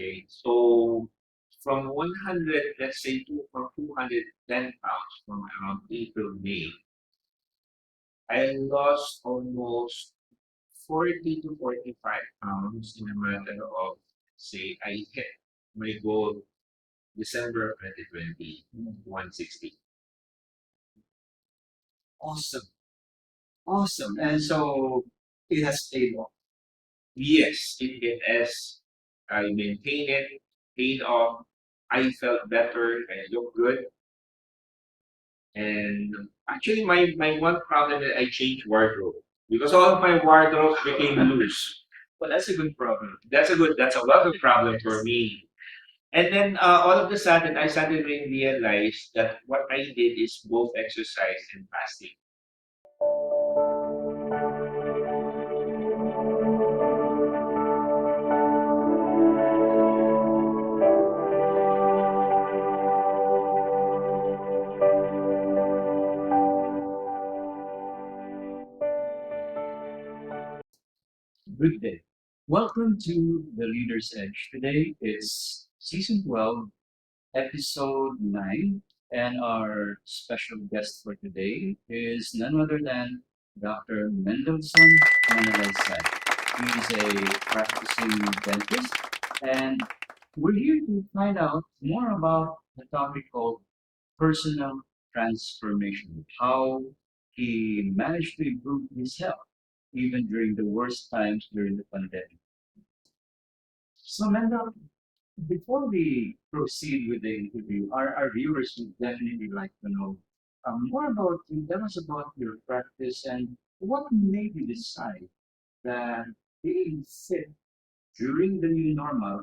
Okay, so from 100, let's say from 210 pounds from around April, May, I lost almost 40 to 45 pounds in a matter of, say, I hit my goal December of 2020, 160. Awesome. Awesome. And so it has paid off. Yes, it has. I maintained it, paid off. I felt better. I looked good. And actually, my one problem is I changed wardrobe because all of my wardrobes became loose. Well, that's a good problem. That's a welcome problem for me. And then all of a sudden, I suddenly realized that what I did is both exercise and fasting. Good day. Welcome to The Leader's Edge. Today is season 12, episode 9, and our special guest for today is none other than Dr. Mendelssohn Manalaysay. He is a practicing dentist, and we're here to find out more about the topic called personal transformation, how he managed to improve his health even during the worst times during the pandemic. So, Mendel, before we proceed with the interview, our viewers would definitely like to know more about you. Tell us about your practice and what made you decide that being fit during the new normal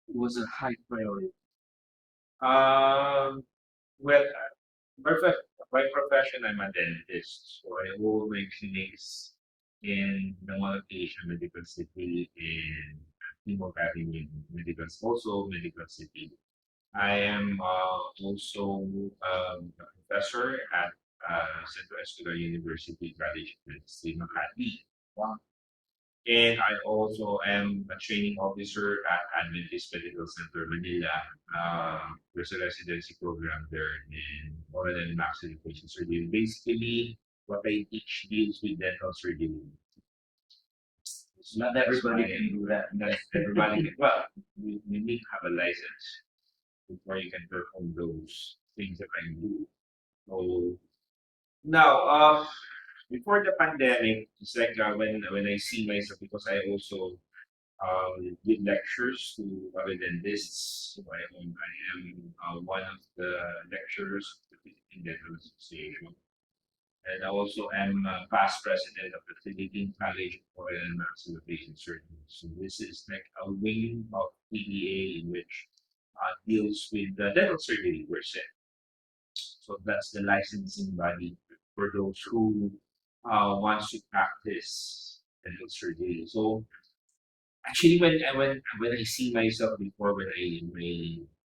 was a high priority. Um, well, perfect. By profession, I'm a dentist, so I hold my clinics in Namal Asia Medical City in Timog Avenue Medical, also Medical City. I am also a professor at Central Escolar University College of Medicine, Makati. Wow. And I also am a training officer at Adventist Medical Center Manila. There's a residency program there in oral and maxillofacial surgery. Basically, what I teach deals with dental surgery. Not everybody can do that. Not everybody can. Well, you need to have a license before you can perform those things that I do. So now, before the pandemic, it's like when I see myself because I also give lectures to other dentists. So I am one of the lecturers of the Philippine Dental Association. And I also am past president of the Philippine College of Oral and Maxillofacial Surgeons. So this is like a wing of PDA in which deals with the dental surgery per se. So that's the licensing body for those who wants to practice dental surgery. So actually, when I see myself before when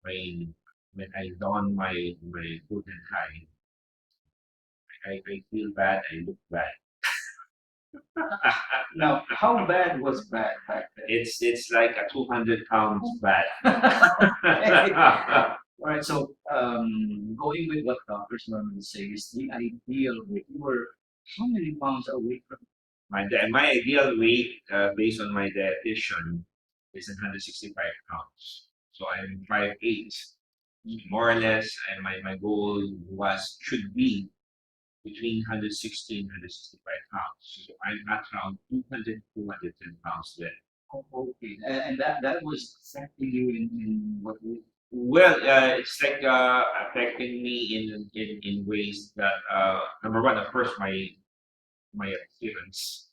when I don my boot and tie, I feel bad. I look bad. Now, how bad was bad back then? It's like a 200 pounds bad. All right, so going with what doctors normally say is the ideal weight. You were how many pounds away from? My ideal weight, based on my dietitian, is 165 pounds. So I'm 5'8", more or less, and my goal should be between 160 and 165 pounds. So I'm at around 200, 210 pounds then. Oh, okay, and that was affecting you in what way? Well, it's like affecting me in ways that number one, of course, my appearance.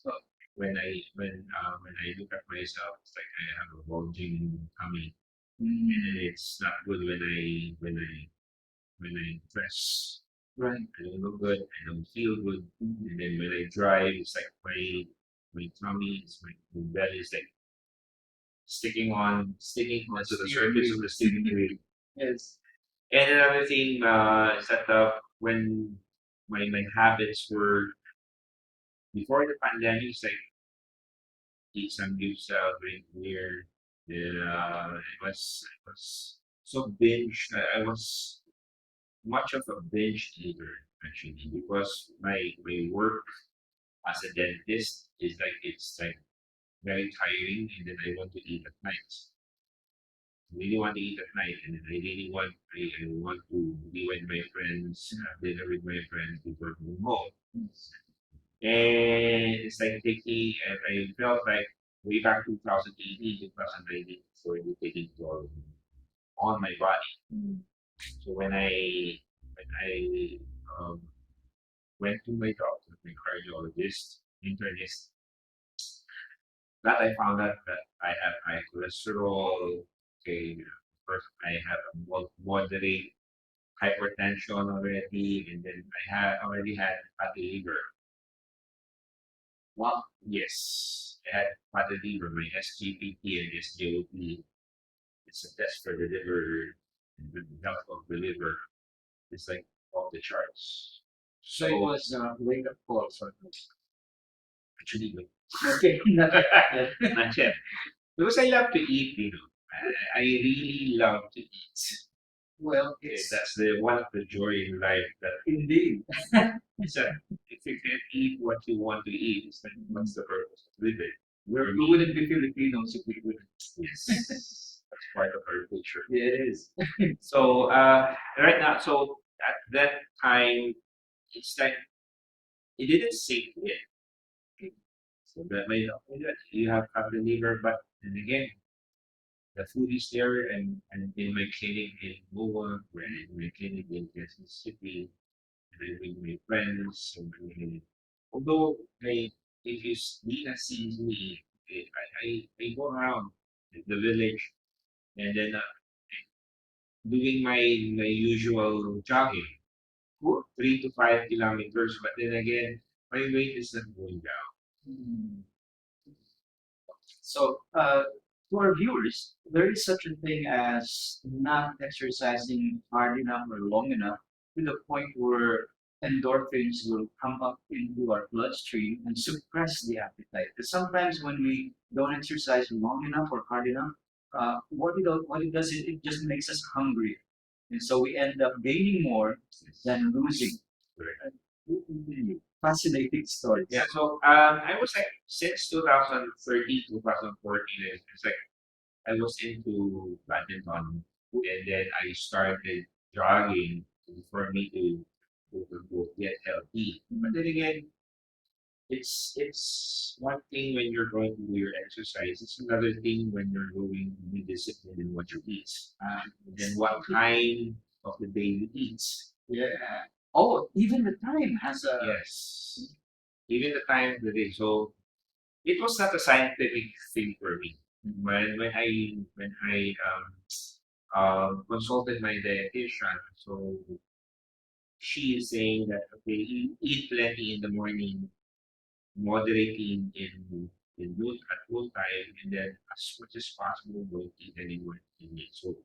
When I look at myself, it's like I have a bulging tummy, and it's not good when I dress. Right. I don't look good. I don't feel good. And then when I drive, it's like my tummy, my belly is like sticking onto the surface of the steering wheel. Yes. And another thing is that when my habits were before the pandemic, it's like eat some good stuff, drink beer, Yeah, it was so binge. I was much of a binge eater actually because my work as a dentist is like it's like very tiring, and then I want to eat at night. I really want to eat at night, and then I want to be with my friends, have dinner with my friends before going home. And it's like taking, and I felt like way back 2018, 2019, it's already taking toll on my body. So when I um, went to my doctor, my cardiologist, internist, that I found out that I have high cholesterol. Okay, first I have a moderate hypertension already, and then already had fatty liver. Wow. Yes, I had fatty liver, my SGPT and SGOT. It's a test for the liver, and the health of the liver. It's like off the charts. So it was wake up call for Actually, like, okay. not yet. Because I love to eat, I really love to eat. Well, That's the one of the joy in life that indeed. it's a, if you can't eat what you want to eat, it's like what's the purpose of living? We wouldn't be Filipinos if we would. Yes, that's part of our culture. Yeah, it is. So right now, so at that time, it's like it didn't sink in. So that way, you have the liver, but then again, the food is there, and in my clinic in Goa, where in my clinic in Quezon City, and I with my friends. And although if you Nina sees me, I go around the village and then doing my usual jogging, 3 to 5 kilometers. But then again, my weight is not going down. Hmm. So, to our viewers, there is such a thing as not exercising hard enough or long enough to the point where endorphins will come up into our bloodstream and suppress the appetite. Because sometimes when we don't exercise long enough or hard enough, what it does is it just makes us hungry, and so we end up gaining more than losing. Correct. Fascinating stories. Yeah, so I was like since 2013, 2014, it's like I was into badminton, and then I started jogging for me to get healthy. But then again, it's one thing when you're going to do your exercise. It's another thing when you're going to be disciplined in what you eat, and what kind of the day you eat. Yeah. Oh, even the time has a Yes, even the time of the day. So it was not a scientific thing for me. When I consulted my dietitian, so she is saying that okay, eat plenty in the morning, moderating in noon at noon time, and then as much as possible don't eat anymore in it. So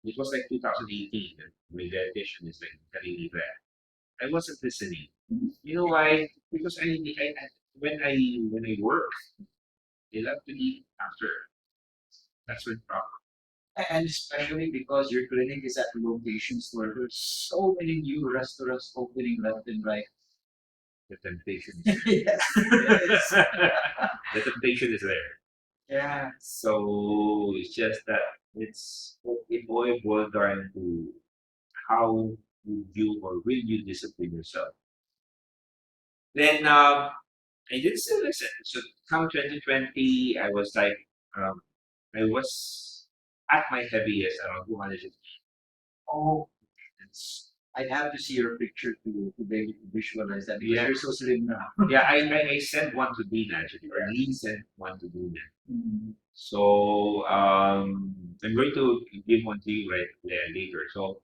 it was like 2018 that my dietitian is like telling me that I wasn't listening. You know why? Because when I work, I love to eat after. That's my problem. and especially because your clinic is at locations where there's so many new restaurants opening left and right. The temptation is Yes, it is. the temptation is there. Yeah. So it's just that it all boils down to how you or will you discipline yourself. Then I did still listen. So come 2020, um, I was at my heaviest around 250. Oh, It's, I'd have to see your picture to be able to visualize that because yeah, you're so slim now. yeah. I sent one to Dina actually, or Lee sent one to Dina. Mm. So I'm going to give one to you later. So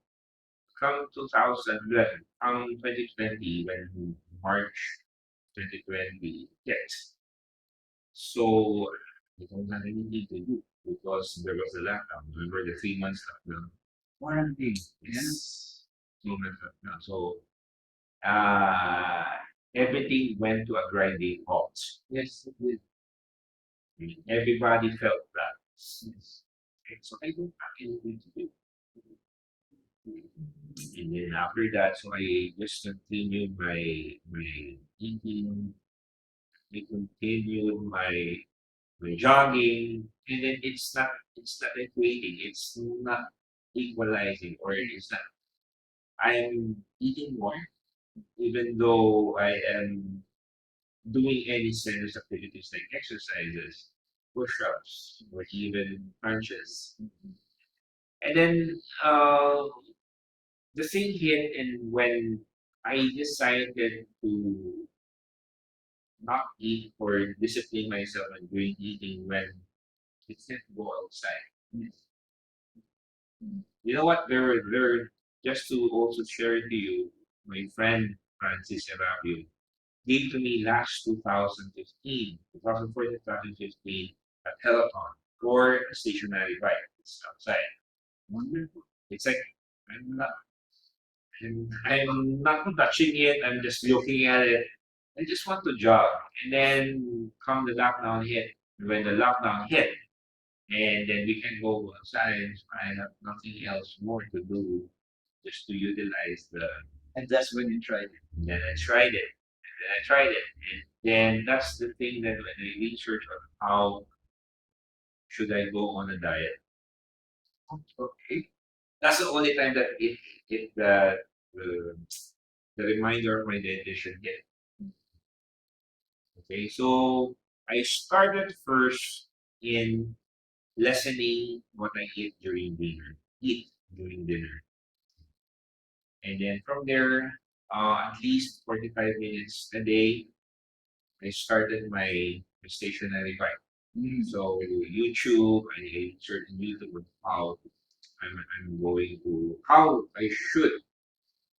come 2011, come 2020, when March 2020 hit. So I don't have anything to do because there was a lockdown. Remember the 3 months lockdown? Quarantine. Yes. 3 months lockdown. So uh, everything went to a grinding halt. Yes, it is. Everybody felt that. Yes. Okay, so I don't have anything to do. And then after that, so I just continued my eating, I continued my jogging, and then it's not equating, it's not equalizing, or it's not. I'm eating more, even though I am doing any strenuous activities like exercises, push-ups, or even crunches. And then the thing hit, and when I decided to not eat or discipline myself and doing eating when it's not go outside. You know what? There just to also share to you, my friend Francis Arabio gave to me last 2015, 2014, 2015 at Telethon for a stationary bike. It's outside. Wonderful. It's like I'm not I'm not touching it, I'm just looking at it. I just want to jog. And then come the lockdown hit. When the lockdown hit, and then we can go outside, I have nothing else more to do just to utilize the. And that's when you tried it. And then I tried it. And then I tried it. And then that's the thing that when I research on how should I go on a diet. Okay. That's the only time that it the reminder of my dietitian hit. Okay, so I started first in lessening what I eat during dinner. Eat during dinner. And then from there, at least 45 minutes a day, I started my stationary bike. So YouTube, I searched YouTube on how I'm going to, how I should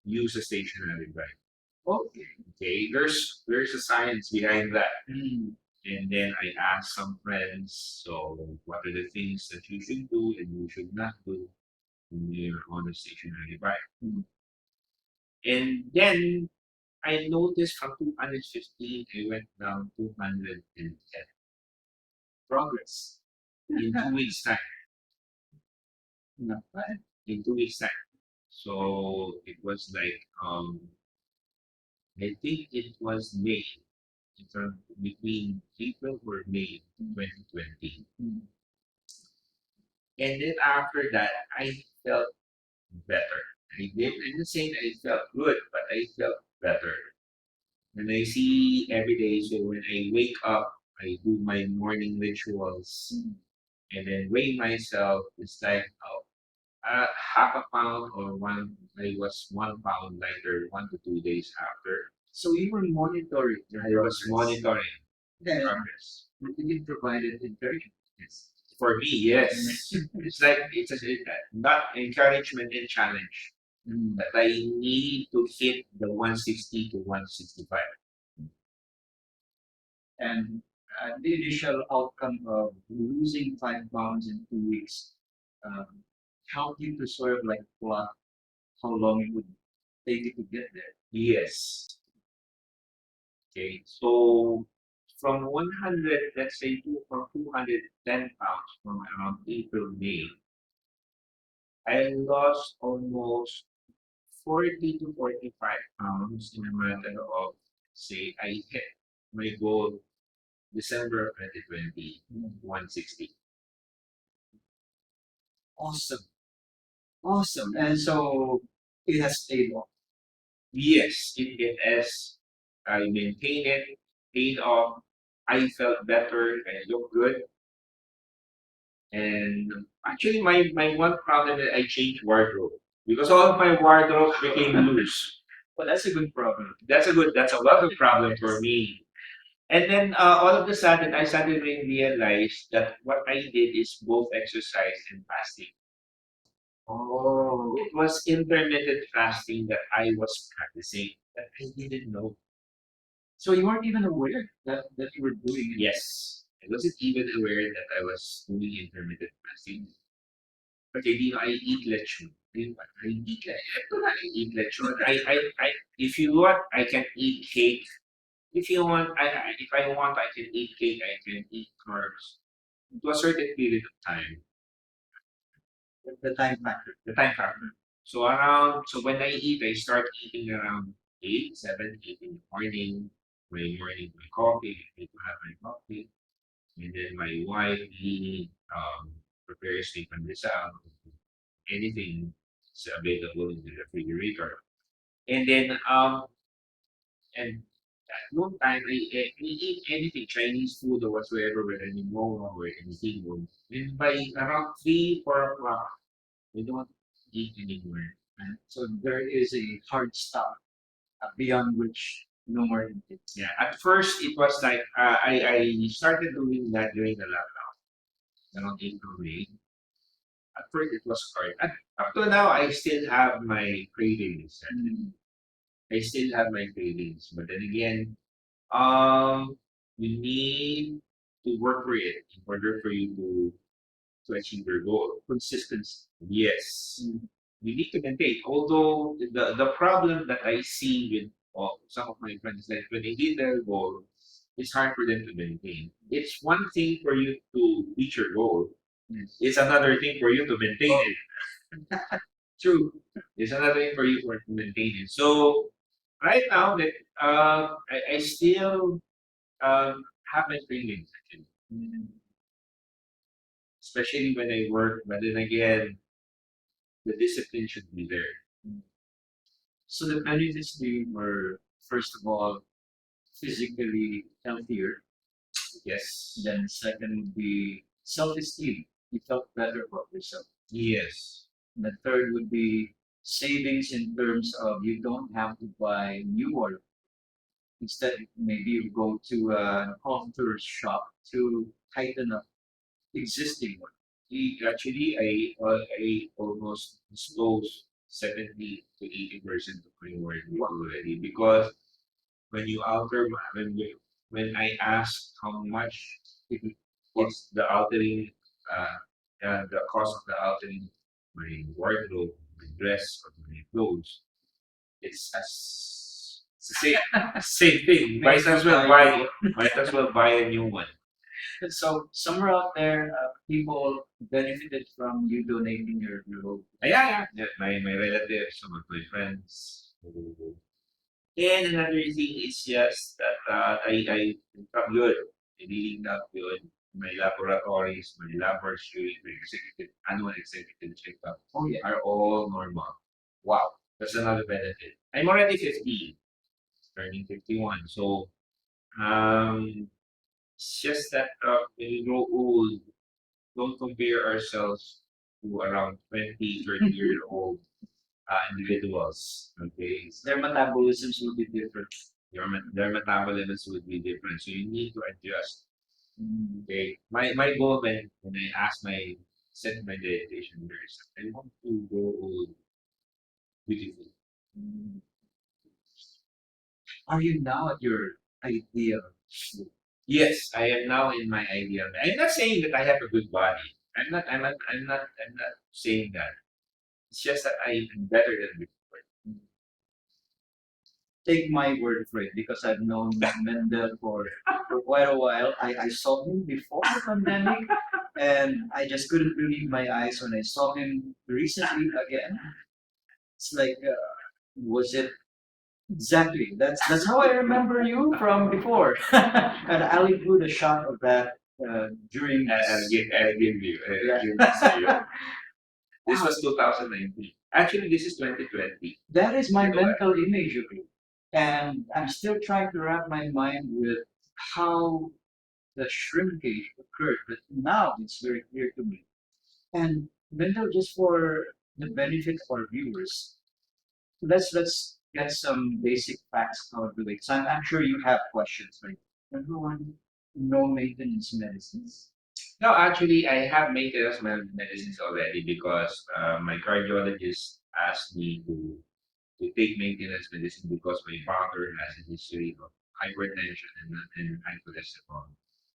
use a stationary bike. Okay. Okay, there's a science behind that. Mm. And then I asked some friends, so what are the things that you should do and you should not do when you're on a stationary bike? Mm. And then I noticed from 215, I went down 210 Progress. in 2 weeks' time. Not bad. In 2 weeks' time. So it was like, I think it was May, between April or May 2020. Mm. And then after that, I felt better. I'm not saying I felt good, but I felt better. And I see every day, so when I wake up, I do my morning rituals and then weigh myself. It's like half a pound or one, I was 1 pound lighter 1 to 2 days after. So you were monitoring your I was progress. monitoring Then progress. you provided encouragement. Yes. For me, yes. It's like not encouragement and challenge. Mm. That I need to hit the 160 to 165. And the initial outcome of losing 5 pounds in 2 weeks um, helped you to sort of like plot how long it would take you to get there. Yes. Okay. So from 100, let's say from 210 pounds from around April, May, I lost almost 40 to 45 pounds in a matter of, say, I hit my goal December of 2020, 160. Awesome. Awesome. And so it has paid off. Yes, it has. I maintained it, paid off. I felt better. I looked good. And actually, my one problem is I changed wardrobe because all of my wardrobes became loose. But that's a good problem. That's a lot of problem for me. And then all of a sudden, I suddenly realized that what I did is both exercise and fasting. Oh. It was intermittent fasting that I was practicing that I didn't know. So you weren't even aware that you were doing it. Yes, I wasn't even aware that I was doing intermittent fasting. Okay, di I eat lechon. I eat lechon. I eat lechon. If you want, I can eat cake. If you want, if I want, I can eat cake. I can eat carbs. to a certain period of time. The time factor. The time factor. So around, so when I eat, I start eating around 8, 7, 8 in the morning. My coffee, I need to have my coffee. And then my wife, he prepares me pandesal, anything is available in the refrigerator. And then, and at no time, I eat anything, Chinese food or whatsoever, whether any momo or anything. And by around 3, 4 o'clock, we don't eat anymore. And so there is a hard stop beyond which no more intake. Yeah, at first it was like I started doing that during the lockdown, around April, May. At first it was hard. And up to now, I still have my cravings. I still have my cravings, but then again, you need to work for it in order for you to achieve your goal. Consistency. Yes, you need to maintain. Although the problem that I see with some of my friends, like when they hit their goal, it's hard for them to maintain. It's one thing for you to reach your goal. Yes. It's another thing for you to maintain it. True. It's another thing for you to maintain it. So right now that I still have my feelings actually. Especially when I work, but then again, the discipline should be there. So the benefits were, first of all, physically healthier. Yes. Then second would be self-esteem. You felt better about yourself. Yes. And the third would be savings in terms of you don't have to buy new oil. Instead, maybe you go to an author shop to tighten up existing one. Actually, I almost disclose 70 to 80% of my work already because when you alter when I ask how much it's the altering the cost of the altering my wardrobe, my dress, or my clothes, it's the same thing. Might as well buy a new one. And so somewhere out there, people benefited from you donating your robe. Yeah. My relatives, some of my friends. And another thing is just that I got good. I really got good. My laboratories, my laboratory, my annual executive checkup Oh yeah. are all normal. Wow, that's another benefit. I'm already 50, turning 51. So it's just that when you grow old, don't compare ourselves to around 20, 30-year-old individuals. Okay, Their metabolisms will be different. their metabolisms would be different, so you need to adjust. Okay, my goal when I ask my set my dedication nurse, I want to grow old beautiful. Are you now at your ideal shape? Yes, I am now in my ideal. I'm not saying that I have a good body. I'm not saying that. It's just that I am better than before. Take my word for it because I've known Mendel for quite a while. I saw him before the pandemic and I just couldn't believe my eyes when I saw him recently again. It's like, was it exactly? That's how I remember you from before. And I'll include a shot of that during. I'll give you. Yeah. Give this to you. This was 2019. Actually, this is 2020. That is my You know what? mental image of you. And I'm still trying to wrap my mind with how the shrinkage occurred, but now it's very clear to me. And Mendel, just for the benefit of our viewers, let's get some basic facts out of the way. So I'm sure you have questions, right? Number one, no maintenance medicines. No, actually, I have maintenance medicines already because my cardiologist asked me to take maintenance medicine because my father has a history of hypertension and high cholesterol.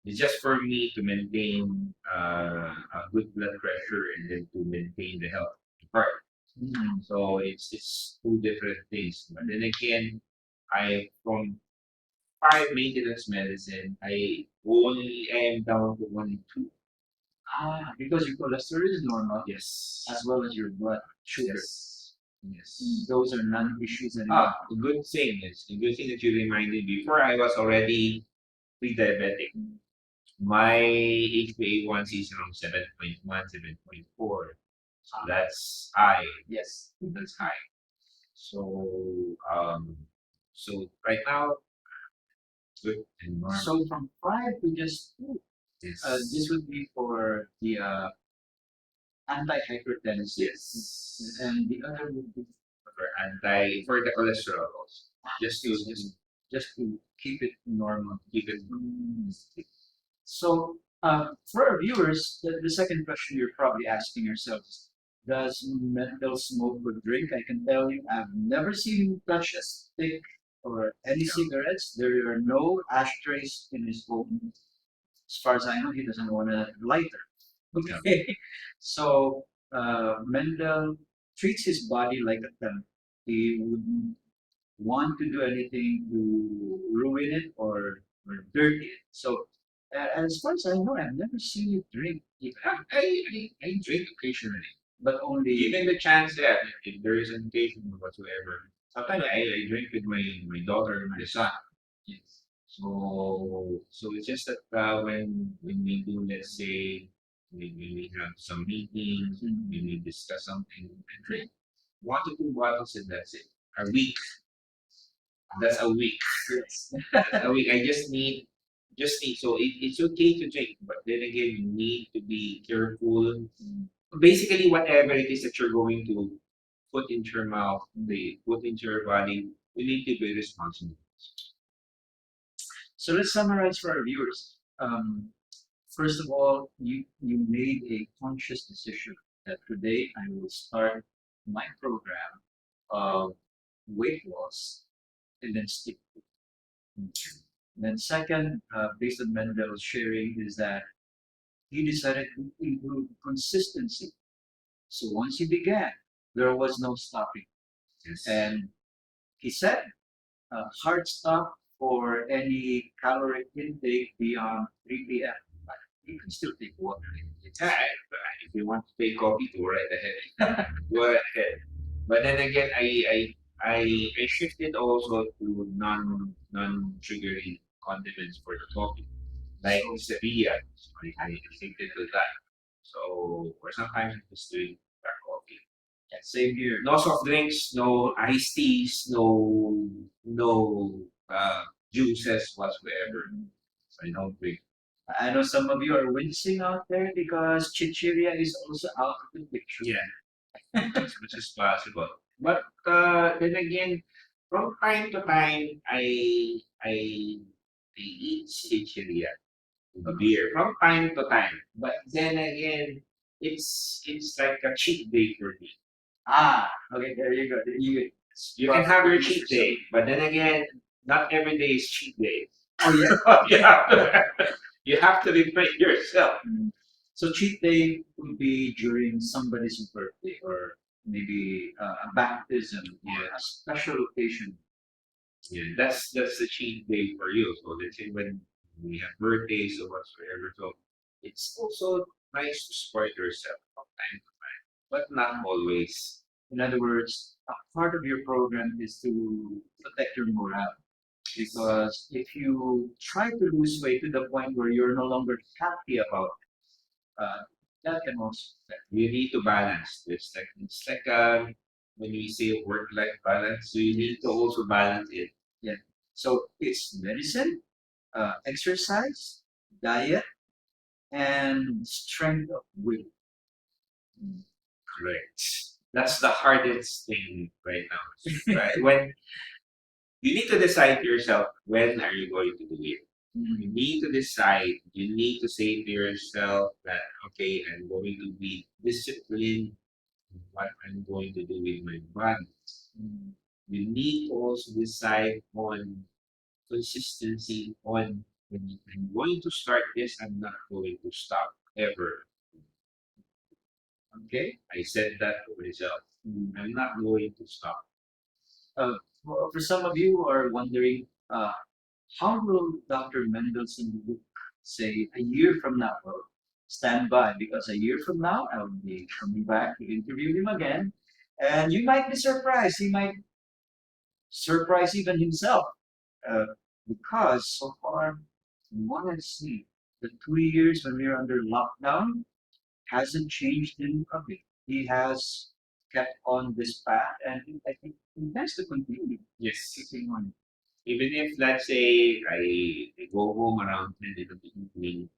It's just for me to maintain a good blood pressure and then to maintain the health of the heart. So it's two different things. But then again, I from 5 maintenance medicine, I only am down to only 2. Because your cholesterol is normal, Yes. as well as your blood sugar. Yes. Yes. Those are non-issues anymore. The good thing is, the good thing that you reminded me, before I was already pre-diabetic. My HbA1c is around 7.1, 7.4. So that's high. Yes. That's high. So so right now, good and normal. So from 5 to just 2, Yes. this would be for the anti-hypertensive. Yes. And the other would be For the cholesterol also. Just to just to keep it normal. keep it. So, for our viewers, the second question you're probably asking yourselves is, does Mendel smoke or drink? I can tell you, I've never seen him touch a stick or any cigarettes. There are no ashtrays in his home. As far as I know, he doesn't want a lighter. Okay. So, Mendel treats his body like a temple. He wouldn't want to do anything to ruin it or dirty it. So, as far as I know, I've never seen you drink. I drink occasionally. But only Given the chance that if there is an occasion or whatsoever, sometimes I drink with my daughter and my son. yes. So it's just that when we do, let's say, we have some meetings, we discuss something, and drink 1 to 2 bottles, and that's it. A week. That's a week. Yes. That's a week. I just need. So it's okay to drink, but then again, you need to be careful. Basically, whatever it is that you're going to put into your mouth, they put into your body, you need to be responsible. So let's summarize for our viewers. First of all, you made a conscious decision that today I will start my program of weight loss and then stick to it. Then second, based on Mendel's sharing, is that he decided to improve consistency. So once he began, there was no stopping. Yes. And he said, hard stop for any caloric intake beyond 3 p.m. But you can still take water. Yeah, if you want to take coffee, go right ahead. Go right ahead. But then again, I shifted also to non sugary condiments for the coffee, like stevia. So I shifted to that. So or sometimes I just drink black coffee. Yeah, same here. No soft drinks, no iced teas, no juices whatsoever. So I don't drink. I know some of you are wincing out there because chichiria is also out of the picture. Yeah, as much as possible. But then again, from time to time, I eat chichiria, beer from time to time. But then again, it's like a cheat day for me. Okay, there you go. You can have your cheat day, but then again, not every day is cheat day. Oh yeah. you have to, you have to remind yourself. So cheat day would be during somebody's birthday or maybe a baptism or a special occasion. Yeah, that's the cheat day for you. So let's say when we have birthdays or whatsoever. So it's also nice to support yourself from time to time, but not always. In other words, a part of your program is to protect your morale. Because if you try to lose weight to the point where you're no longer happy about it, that can also affect. You need to balance. It's like when we say work-life balance, so you need to also balance it. Yeah. So it's medicine, exercise, diet, and strength of will. Correct. That's the hardest thing right now. Right? When you need to decide to yourself when are you going to do it. You need to decide. You need to say to yourself that okay, I'm going to be disciplined in what I'm going to do with my body. You need to also decide on consistency on when I'm going to start this, I'm not going to stop ever. Okay. I said that to myself. I'm not going to stop. For some of you who are wondering, how will Dr. Mendelssohn look, say, a year from now? Well, stand by because a year from now I'll be coming back to interview him again, and you might be surprised. He might surprise even himself uh, because so far, from what I see, the 2 years when we were under lockdown hasn't changed in a bit. He has kept on this path, and I think he intends to continue Yes. keeping on. Even if, let's say, I go home around 10 in the evening,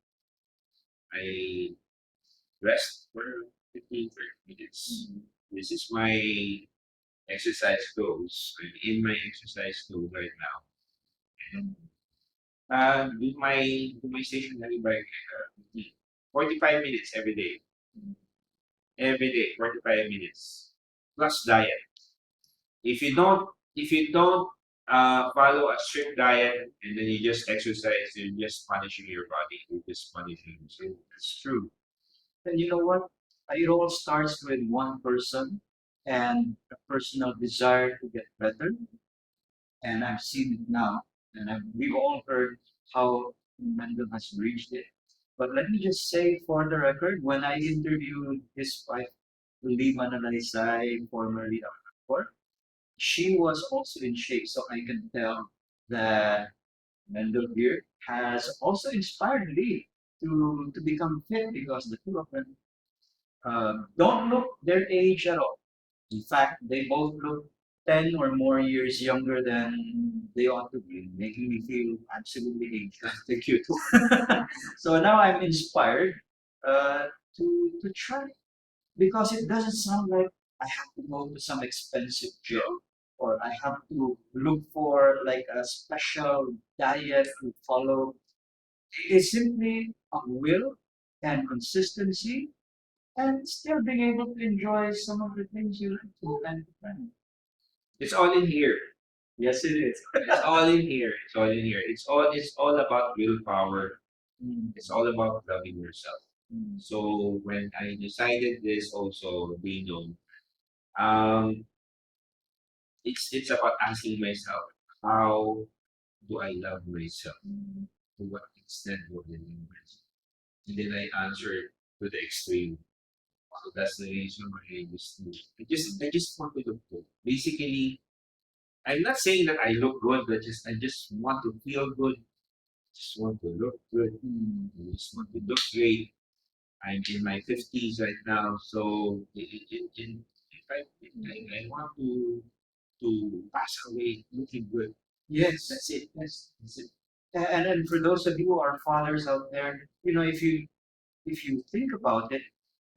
I rest for 15, 30 minutes. This is my exercise goals. I'm in my exercise goal right now. And with my stationary bike, 45 minutes every day. Every day, 45 minutes. Plus diet. If you don't follow a strict diet and then you just exercise, you're just punishing your body. You're just punishing yourself. It's true. And you know what? It all starts with one person and a personal desire to get better. And I've seen it now. And we've all heard how Mendel has reached it. But let me just say for the record, when I interviewed his wife, Lee Manalaysay, formerly of Court, she was also in shape. So I can tell that Mendel here has also inspired Lee to become fit because the two of them don't look their age at all. In fact, they both look 10 or more years younger than they ought to be, making me feel absolutely ageless. Thank you. So now I'm inspired uh, to try because it doesn't sound like I have to go to some expensive gym or I have to look for like a special diet to follow. It's simply a will and consistency and still being able to enjoy some of the things you like from time to time. It's all in here. Yes, it is. It's all in here. It's all in here. It's all about willpower. Mm, It's all about loving yourself. mm, So when I decided this also, um, it's about asking myself, how do I love myself? To what extent would I love myself? And then I answered to the extreme. So that's the reason why I just want to look good. Basically, I'm not saying that I look good, but I just want to feel good. Just want to look good. I just want to look great. I'm in my 50s right now, so if I want to pass away looking good. yes, That's it. That's it. and then for those of you who are fathers out there, if you think about it,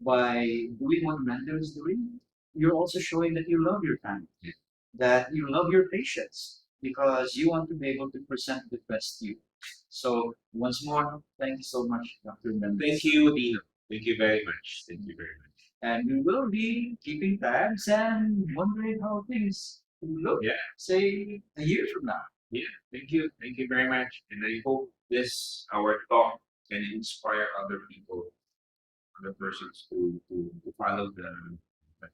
by doing what Mendel is doing, you're also showing that you love your family, that you love your patients, because you want to be able to present the best you. So once more, thank you so much, Dr. Mendel. Thank you, Dino. Thank you very much. Thank you very much. And we will be keeping tabs and wondering how things will look, Yeah. say, a year from now. Yeah. Thank you. Thank you very much. And I hope this our talk can inspire other people, other persons to follow the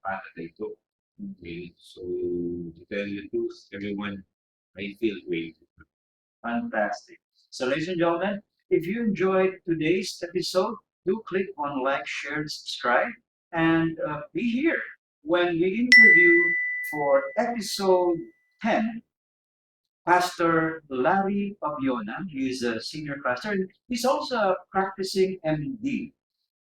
path that they took. Okay. So to tell you the truth, everyone, I feel great. Fantastic. So, ladies and gentlemen, if you enjoyed today's episode, do click on like, share, and subscribe, and be here when we interview for episode 10 Pastor Larry Pabiona. He is a senior pastor, and he's also a practicing MD,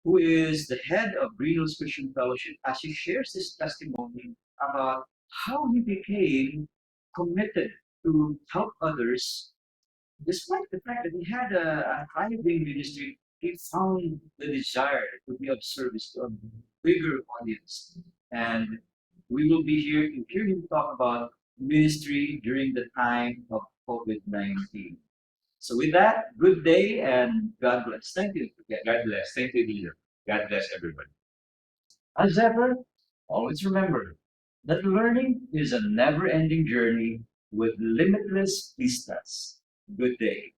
who is the head of Greenhills Christian Fellowship, as he shares his testimony about how he became committed to help others. Despite the fact that he had a thriving ministry, he found the desire to be of service to a bigger audience. And we will be here to hear him talk about ministry during the time of COVID-19. So with that, good day and God bless. Thank you again. God bless. Thank you, Dino. God bless everybody. As ever, always remember that learning is a never-ending journey with limitless vistas. Good day.